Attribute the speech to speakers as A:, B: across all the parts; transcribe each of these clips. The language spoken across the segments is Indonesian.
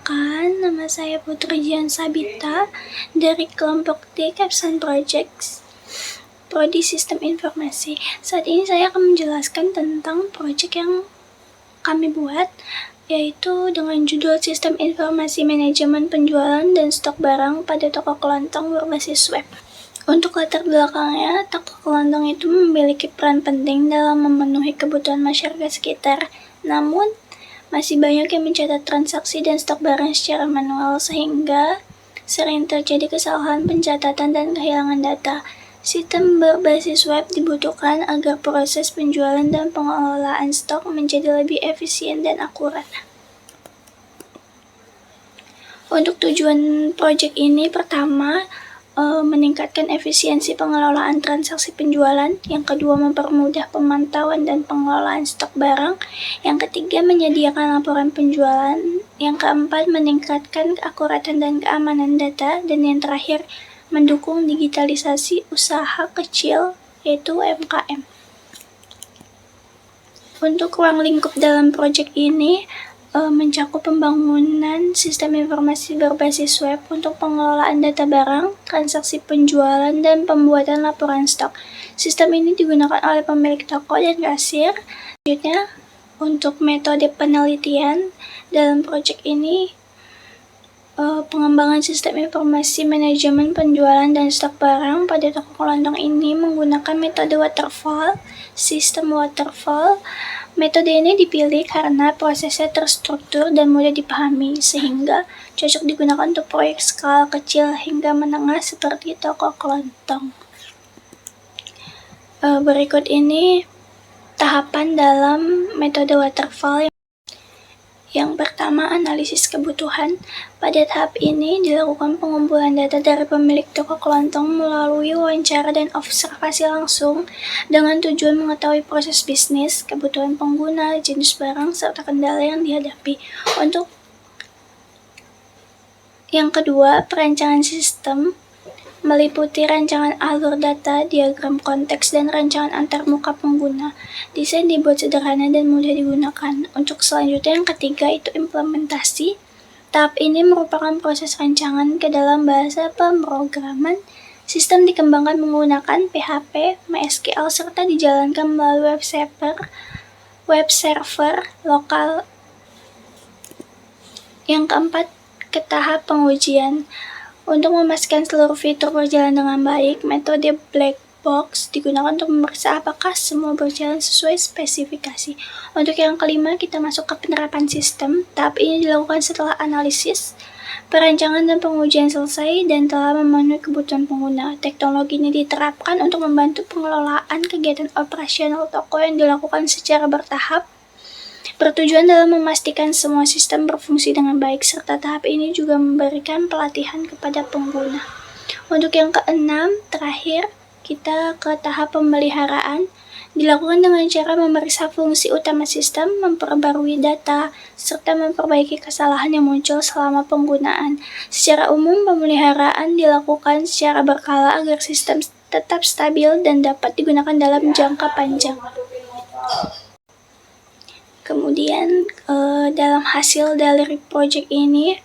A: Perkenalkan, nama saya Putri Jian Sabita dari kelompok D Capson Projects, Prodi Sistem Informasi. Saat ini saya akan menjelaskan tentang proyek yang kami buat, yaitu dengan judul Sistem Informasi Manajemen Penjualan dan Stok Barang pada Toko Kelontong berbasis web. Untuk latar belakangnya, toko kelontong itu memiliki peran penting dalam memenuhi kebutuhan masyarakat sekitar. Namun, masih banyak yang mencatat transaksi dan stok barang secara manual sehingga sering terjadi kesalahan pencatatan dan kehilangan data. Sistem berbasis web dibutuhkan agar proses penjualan dan pengelolaan stok menjadi lebih efisien dan akurat. Untuk tujuan proyek ini, pertama, meningkatkan efisiensi pengelolaan transaksi penjualan. Yang kedua, mempermudah pemantauan dan pengelolaan stok barang. Yang ketiga, menyediakan laporan penjualan. Yang keempat, meningkatkan keakuratan dan keamanan data. Dan yang terakhir, mendukung digitalisasi usaha kecil, yaitu UMKM. Untuk ruang lingkup dalam proyek ini, mencakup pembangunan sistem informasi berbasis web untuk pengelolaan data barang, transaksi penjualan, dan pembuatan laporan stok. Sistem ini digunakan oleh pemilik toko dan kasir. Selanjutnya, untuk metode penelitian dalam proyek ini, pengembangan sistem informasi manajemen penjualan dan stok barang pada toko kelontong ini menggunakan metode waterfall, sistem waterfall. Metode ini dipilih karena prosesnya terstruktur dan mudah dipahami, sehingga cocok digunakan untuk proyek skala kecil hingga menengah seperti toko kelontong. Berikut ini tahapan dalam metode waterfall. Yang pertama, analisis kebutuhan. Pada tahap ini dilakukan pengumpulan data dari pemilik toko kelontong melalui wawancara dan observasi langsung dengan tujuan mengetahui proses bisnis, kebutuhan pengguna, jenis barang, serta kendala yang dihadapi. Untuk yang kedua, perancangan sistem meliputi rancangan alur data, diagram konteks, dan rancangan antarmuka pengguna. Desain dibuat sederhana dan mudah digunakan. Untuk selanjutnya, yang ketiga, itu implementasi. Tahap ini merupakan proses rancangan ke dalam bahasa pemrograman. Sistem dikembangkan menggunakan PHP, MySQL, serta dijalankan melalui web server lokal. Yang keempat, ke tahap pengujian. Untuk memastikan seluruh fitur berjalan dengan baik, metode black box digunakan untuk memeriksa apakah semua berjalan sesuai spesifikasi. Untuk yang kelima, kita masuk ke penerapan sistem. Tahap ini dilakukan setelah analisis, perancangan dan pengujian selesai dan telah memenuhi kebutuhan pengguna. Teknologi ini diterapkan untuk membantu pengelolaan kegiatan operasional toko yang dilakukan secara bertahap, bertujuan dalam memastikan semua sistem berfungsi dengan baik, serta tahap ini juga memberikan pelatihan kepada pengguna. Untuk yang keenam, terakhir, kita ke tahap pemeliharaan. Dilakukan dengan cara memeriksa fungsi utama sistem, memperbarui data, serta memperbaiki kesalahan yang muncul selama penggunaan. Secara umum, pemeliharaan dilakukan secara berkala agar sistem tetap stabil dan dapat digunakan dalam jangka panjang. Kemudian dalam hasil dari proyek ini,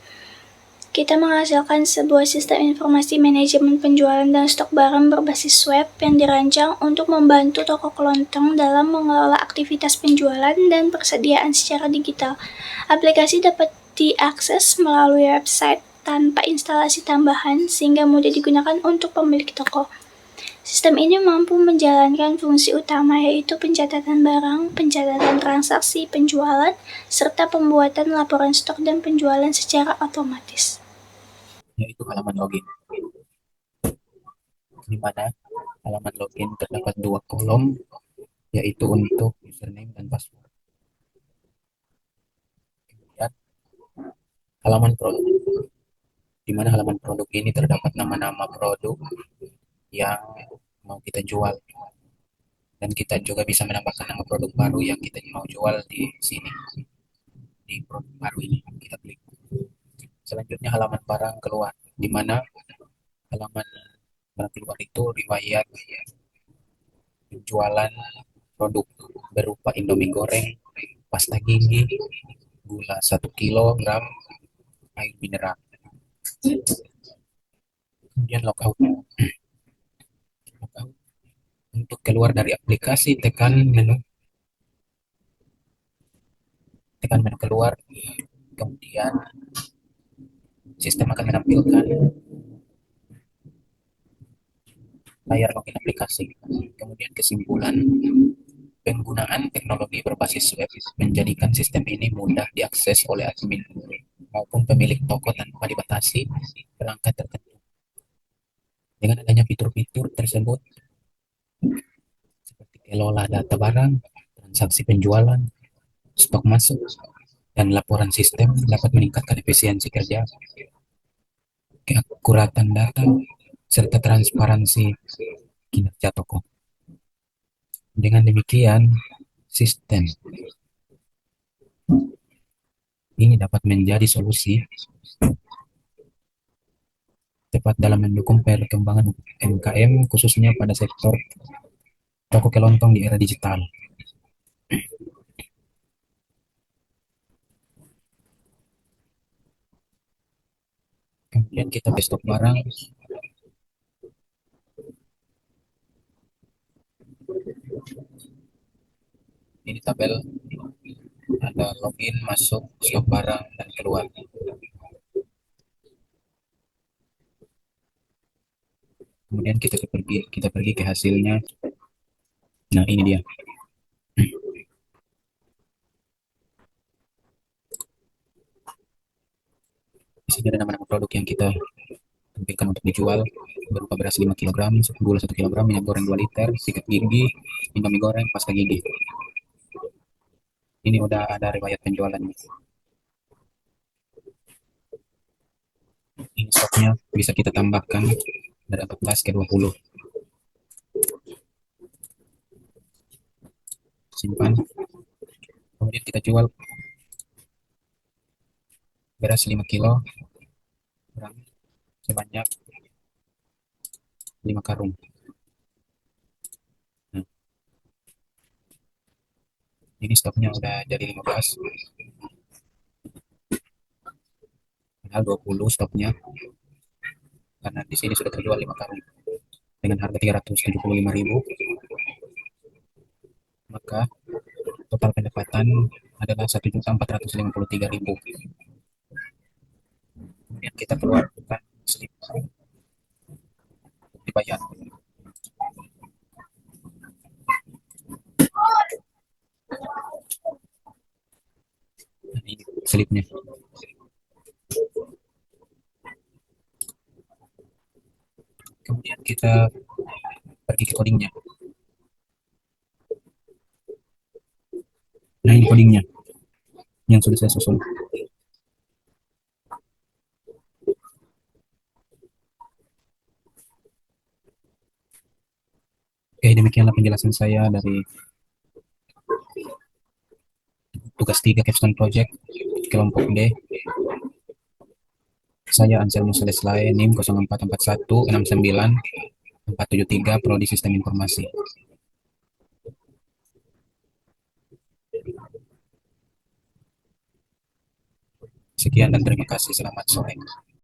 A: kita menghasilkan sebuah sistem informasi manajemen penjualan dan stok barang berbasis web yang dirancang untuk membantu toko kelontong dalam mengelola aktivitas penjualan dan persediaan secara digital. Aplikasi dapat diakses melalui website tanpa instalasi tambahan sehingga mudah digunakan untuk pemilik toko. Sistem ini mampu menjalankan fungsi utama, yaitu pencatatan barang, pencatatan transaksi penjualan, serta pembuatan laporan stok dan penjualan secara otomatis.
B: Yaitu halaman login, di mana halaman login terdapat dua kolom, yaitu untuk username dan password. Kemudian halaman produk, di mana halaman produk ini terdapat nama-nama produk yang mau kita jual, dan kita juga bisa menambahkan nama produk baru yang kita mau jual di sini, di produk baru ini kita klik. Selanjutnya halaman barang keluar, di mana halaman barang keluar itu riwayat penjualan produk berupa Indomie goreng, pasta gigi, gula 1 kilogram, air mineral. Kemudian logout. Logout. Untuk keluar dari aplikasi, tekan menu keluar, kemudian sistem akan menampilkan layar login aplikasi. Kemudian kesimpulan, penggunaan teknologi berbasis web menjadikan sistem ini mudah diakses oleh admin maupun pemilik toko tanpa dibatasi perangkat tertentu. Dengan adanya fitur-fitur tersebut, seperti kelola data barang, transaksi penjualan, stok masuk, dan laporan sistem dapat meningkatkan efisiensi kerja, keakuratan data, serta transparansi kinerja toko. Dengan demikian, sistem ini dapat menjadi solusi tepat dalam mendukung perkembangan UMKM, khususnya pada sektor toko kelontong di era digital. Kemudian kita stok barang, ini tabel ada login, masuk, stok barang, dan keluar. Kemudian kita pergi ke hasilnya. Nah, ini dia. Di sini ada nama-nama produk yang kita tampilkan untuk dijual, berupa beras 5 kg, gula 1 kg, minyak goreng 2 liter, sikat gigi, indomie goreng, pasta gigi. Ini udah ada riwayat penjualannya. Ini stoknya bisa kita tambahkan dari 14 ke 20. Simpan. Kemudian kita jual beras 5 kg sebanyak 5 karung. Nah, ini stoknya udah jadi 15. Padahal 20 stoknya, karena di sini sudah terjual 5 karung dengan harga 375.000, maka total pendapatan adalah 1.453.000. Kemudian kita keluarkan slip dibayar. Nah, ini slipnya. Kemudian kita pergi ke codingnya. Nah, ini codingnya yang sudah saya susun. Oke, demikianlah penjelasan saya dari tugas 3 Capstone Project kelompok D. Saya Anselmo Seleslay, NIM 044169 473, Prodi Sistem Informasi. Sekian dan terima kasih. Selamat sore.